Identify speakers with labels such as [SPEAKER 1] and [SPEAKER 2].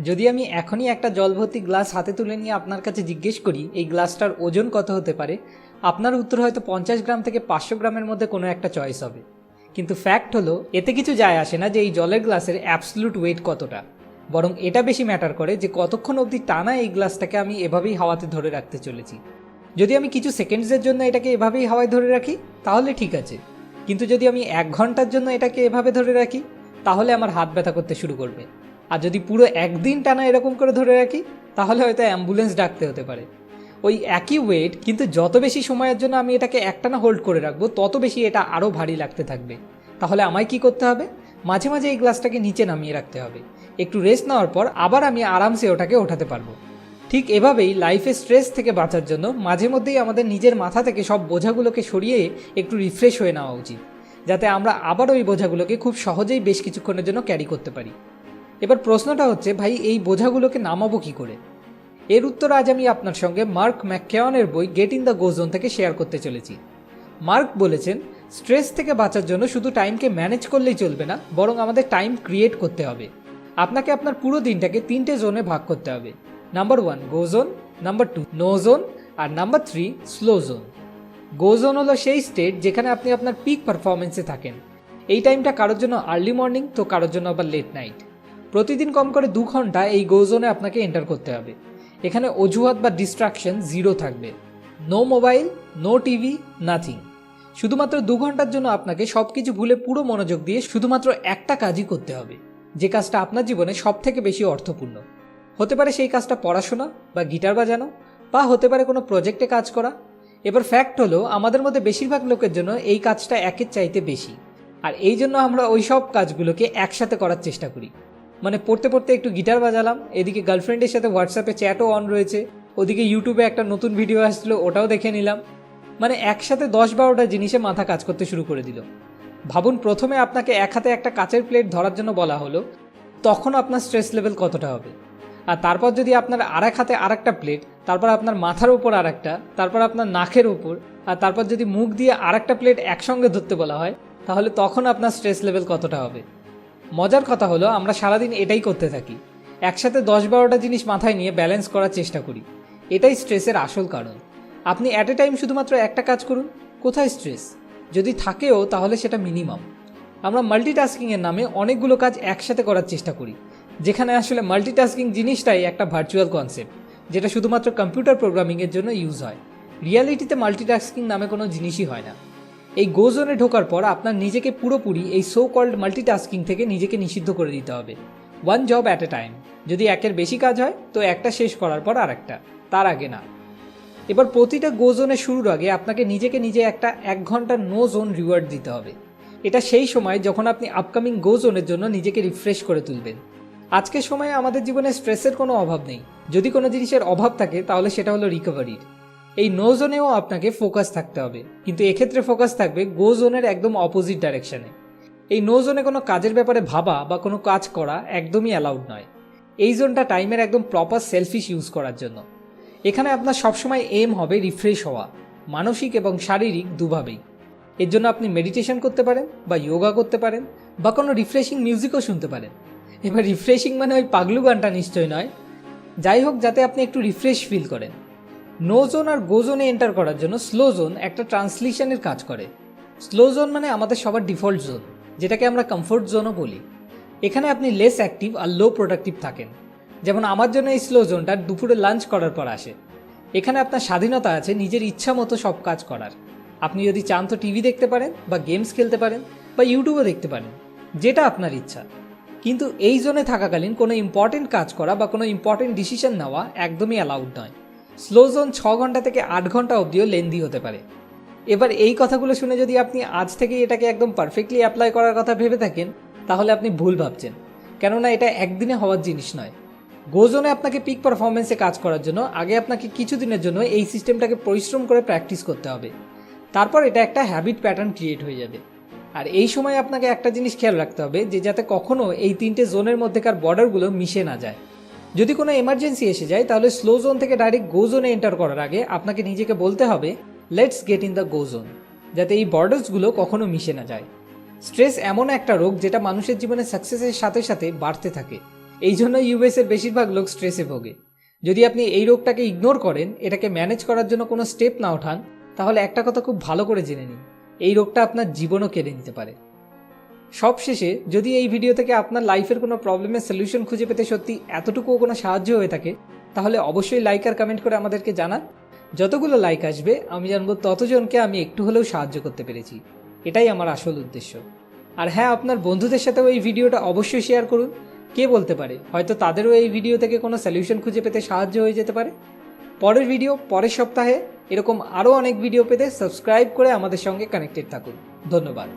[SPEAKER 1] যদি আমি এখনই একটা জল ভর্তি গ্লাস হাতে তুলে নিয়ে আপনার কাছে জিজ্ঞেস করি এই গ্লাসটার ওজন কত হতে পারে, আপনার উত্তর হয়তো 50 গ্রাম থেকে 500 গ্রামের মধ্যে কোনো একটা চয়েস হবে। কিন্তু ফ্যাক্ট হলো এতে কিছু যায় আসে না যে এই জলের গ্লাসের অ্যাবসলিউট ওয়েট কতটা, বরং এটা বেশি ম্যাটার করে যে কতক্ষণ অবধি টানা এই গ্লাসটাকে আমি এভাবেই হাওয়াতে ধরে রাখতে চলেছি। যদি আমি কিছু সেকেন্ডসের জন্য এটাকে এভাবেই হাওয়ায় ধরে রাখি তাহলে ঠিক আছে, কিন্তু যদি আমি 1 ঘন্টার জন্য এটাকে এভাবে ধরে রাখি তাহলে আমার হাত ব্যথা করতে শুরু করবে। আর যদি পুরো একদিন টানা এরকম করে ধরে রাখি তাহলে হয়তো অ্যাম্বুলেন্স ডাকতে হতে পারে। ওই একই ওয়েট, কিন্তু যত বেশি সময়ের জন্য আমি এটাকে একটানা হোল্ড করে রাখবো তত বেশি এটা আরও ভারী লাগতে থাকবে। তাহলে আমায় কি করতে হবে? মাঝে মাঝে এই গ্লাসটাকে নিচে নামিয়ে রাখতে হবে। একটু রেস্ট নেওয়ার পর আবার আমি আরামসে ওটাকে ওঠাতে পারবো। ঠিক এভাবেই লাইফে স্ট্রেস থেকে বাঁচার জন্য মাঝে মধ্যেই আমাদের নিজের মাথা থেকে সব বোঝাগুলোকে সরিয়ে একটু রিফ্রেশ হয়ে নেওয়া উচিত, যাতে আমরা আবার ওই বোঝাগুলোকে খুব সহজেই বেশ কিছুক্ষণের জন্য ক্যারি করতে পারি। এবার প্রশ্নটা হচ্ছে, ভাই এই বোঝাগুলোকে নামাবো কী করে? এর উত্তর আজ আমি আপনার সঙ্গে মার্ক ম্যাককেওয়ানের বই get in the go zone থেকে শেয়ার করতে চলেছি। মার্ক বলেছেন, স্ট্রেস থেকে বাঁচার জন্য শুধু টাইমকে ম্যানেজ করলেই চলবে না, বরং আমাদের টাইম ক্রিয়েট করতে হবে। আপনাকে আপনার পুরো দিনটাকে 3টে জোনে ভাগ করতে হবে। নাম্বার 1 গো জোন, নাম্বার 2 নো জোন, আর নাম্বার 3 স্লো জোন। গো জোন হলো সেই স্টেট যেখানে আপনি আপনার পিক পারফরমেন্সে থাকেন। এই টাইমটা কারোর জন্য আর্লি মর্নিং, তো কারোর জন্য আবার লেট নাইট। প্রতিদিন কম করে 2 ঘন্টা এই গো জোনে আপনাকে এন্টার করতে হবে। এখানে অজুহাত বা ডিস্ট্রাকশন জিরো থাকবে। No mobile, no TV, nothing. শুধুমাত্র 2 ঘন্টার জন্য আপনাকে সব কিছু ভুলে পুরো মনোযোগ দিয়ে শুধুমাত্র একটা কাজই করতে হবে, যে কাজটা আপনার জীবনে সব থেকে বেশি অর্থপূর্ণ। হতে পারে সেই কাজটা পড়াশোনা বা গিটার বাজানো, বা হতে পারে কোনো প্রজেক্টে কাজ করা। এবার ফ্যাক্ট হলো আমাদের মধ্যে বেশিরভাগ লোকের জন্য এই কাজটা একের চাইতে বেশি, আর এই জন্য আমরা ওই সব কাজগুলোকে একসাথে করার চেষ্টা করি। মানে পড়তে পড়তে একটু গিটার বাজালাম, এদিকে গার্লফ্রেন্ডের সাথে হোয়াটসঅ্যাপে চ্যাটও অন রয়েছে, ওদিকে ইউটিউবে একটা নতুন ভিডিও আসছিলো ওটাও দেখে নিলাম। মানে একসাথে 10-12টা জিনিসে মাথা কাজ করতে শুরু করে দিল। ভাবুন, প্রথমে আপনাকে এক হাতে একটা কাচের প্লেট ধরার জন্য বলা হলো, তখন আপনার স্ট্রেস লেভেল কতটা হবে? আর তারপর যদি আপনার আরেক হাতে আরেকটা প্লেট, তারপর আপনার মাথার উপর আরেকটা, তারপর আপনার নাকের উপর, আর তারপর যদি মুখ দিয়ে আরেকটা প্লেট একসঙ্গে ধরতে বলা হয়, তাহলে তখন আপনার স্ট্রেস লেভেল কতটা হবে? মজার কথা হলো আমরা সারাদিন এটাই করতে থাকি, একসাথে 10-12টা জিনিস মাথায় নিয়ে ব্যালেন্স করার চেষ্টা করি। এটাই স্ট্রেসের আসল কারণ। আপনি অ্যাট এ টাইম শুধুমাত্র একটা কাজ করুন, কোথায় স্ট্রেস? যদি থাকেও তাহলে সেটা মিনিমাম। আমরা মাল্টিটাস্কিংয়ের নামে অনেকগুলো কাজ একসাথে করার চেষ্টা করি, যেখানে আসলে মাল্টিটাস্কিং জিনিসটাই একটা ভার্চুয়াল কনসেপ্ট, যেটা শুধুমাত্র কম্পিউটার প্রোগ্রামিংয়ের জন্য ইউজ হয়। রিয়ালিটিতে মাল্টিটাস্কিং নামে কোনো জিনিসই হয় না। এই গো জোনে ঢোকার পর আপনার নিজেকে পুরোপুরি এই সো কল্ড মাল্টিটাস্কিং থেকে নিজেকে নিষিদ্ধ করে দিতে হবে। 1 জব অ্যাট এ টাইম। যদি একের বেশি কাজ হয় তো একটা শেষ করার পর আরেকটা, তার আগে না। এবার প্রতিটা গো জোনের শুরুর আগে আপনাকে নিজেকে নিজে একটা 1 ঘন্টার নো জোন রিওয়ার্ড দিতে হবে। এটা সেই সময় যখন আপনি আপকামিং গো জোনের জন্য নিজেকে রিফ্রেশ করে তুলবেন। আজকের সময়ে আমাদের জীবনে স্ট্রেসের কোনো অভাব নেই। যদি কোনো জিনিসের অভাব থাকে তাহলে সেটা হলো রিকভারির। এই নো জোনেও আপনাকে ফোকাস থাকতে হবে, কিন্তু এক্ষেত্রে ফোকাস থাকবে গো জোনের একদম অপোজিট ডাইরেকশনে। এই নো জোনে কোনো কাজের ব্যাপারে ভাবা বা কোনো কাজ করা একদমই অ্যালাউড নয়। এই জোনটা টাইমের একদম প্রপার সেলফিশ ইউজ করার জন্য। এখানে আপনার সবসময় এম হবে রিফ্রেশ হওয়া, মানসিক এবং শারীরিক দুভাবেই। এর জন্য আপনি মেডিটেশন করতে পারেন, বা যোগা করতে পারেন, বা কোনো রিফ্রেশিং মিউজিকও শুনতে পারেন। এবার রিফ্রেশিং মানে ওই পাগলু গানটা নিশ্চয় নয়। যাই হোক, যাতে আপনি একটু রিফ্রেশ ফিল করেন। নো জোন আর গো জোনে এন্টার করার জন্য স্লো জোন একটা ট্রান্সলেশনের কাজ করে। স্লো জোন মানে আমাদের সবার ডিফল্ট জোন, যেটাকে আমরা কমফোর্ট জোনও বলি। এখানে আপনি লেস অ্যাক্টিভ আর লো প্রোডাক্টিভ থাকেন। যেমন আমার জন্য এই স্লো জোনটা দুপুরে লাঞ্চ করার পর আসে। এখানে আপনার স্বাধীনতা আছে নিজের ইচ্ছা মতো সব কাজ করার। আপনি যদি চান তো টিভি দেখতে পারেন, বা গেমস খেলতে পারেন, বা ইউটিউবও দেখতে পারেন, যেটা আপনার ইচ্ছা। কিন্তু এই জোনে থাকাকালীন কোনো ইম্পর্টেন্ট কাজ করা বা কোনো ইম্পর্টেন্ট ডিসিশন নেওয়া একদমই অ্যালাউড নয়। স্লো জোন 6 ঘন্টা থেকে 8 ঘন্টা অবধিও লেন্দি হতে পারে। এবার এই কথাগুলো শুনে যদি আপনি আজ থেকেই এটাকে একদম পারফেক্টলি অ্যাপ্লাই করার কথা ভেবে থাকেন, তাহলে আপনি ভুল ভাবছেন। কেননা এটা একদিনে হওয়ার জিনিস নয়। গো জোনে আপনাকে পিক পারফরমেন্সে কাজ করার জন্য আগে আপনাকে কিছুদিনের জন্য এই সিস্টেমটাকে পরিশ্রম করে প্র্যাকটিস করতে হবে। তারপর এটা একটা হ্যাবিট প্যাটার্ন ক্রিয়েট হয়ে যাবে। আর এই সময় আপনাকে একটা জিনিস খেয়াল রাখতে হবে, যে যাতে কখনো এই 3টে জোনের মধ্যেকার বর্ডারগুলো মিশে না যায়। যদি কোনো এমার্জেন্সি এসে যায় তাহলে স্লো জোন থেকে ডাইরেক্ট গো জোনে এন্টার করার আগে আপনাকে নিজেকে বলতে হবে let's get in the go zone, যাতে এই বর্ডার্সগুলো কখনো মিশে না যায়। স্ট্রেস এমন একটা রোগ যেটা মানুষের জীবনে সাকসেসের সাথে সাথে বাড়তে থাকে। এই জন্য ইউএসের বেশিরভাগ লোক স্ট্রেসে ভোগে। যদি আপনি এই রোগটাকে ইগনোর করেন, এটাকে ম্যানেজ করার জন্য কোনো স্টেপ না ওঠান, তাহলে একটা কথা খুব ভালো করে জেনে নিন, এই রোগটা আপনার জীবনও কেড়ে নিতে পারে। সবশেষে, যদি এই ভিডিও থেকে আপনার লাইফের কোনো প্রবলেমের সলিউশন খুঁজে পেতে সত্যি এতটুকুও কোনো সাহায্য হয়ে থাকে, তাহলে অবশ্যই লাইক আর কমেন্ট করে আমাদেরকে জানান। যতগুলো লাইক আসবে আমি জানবো ততজনকে আমি একটু হলেও সাহায্য করতে পেরেছি। এটাই আমার আসল উদ্দেশ্য। আর হ্যাঁ, আপনার বন্ধুদের সাথেও এই ভিডিওটা অবশ্যই শেয়ার করুন। কে বলতে পারে, হয়তো তাদেরও এই ভিডিও থেকে কোনো সলিউশন খুঁজে পেতে সাহায্য হয়ে যেতে পারে। পরের ভিডিও পরের সপ্তাহে, এরকম আরও অনেক ভিডিও পেতে সাবস্ক্রাইব করে আমাদের সঙ্গে কানেক্টেড থাকুন। ধন্যবাদ।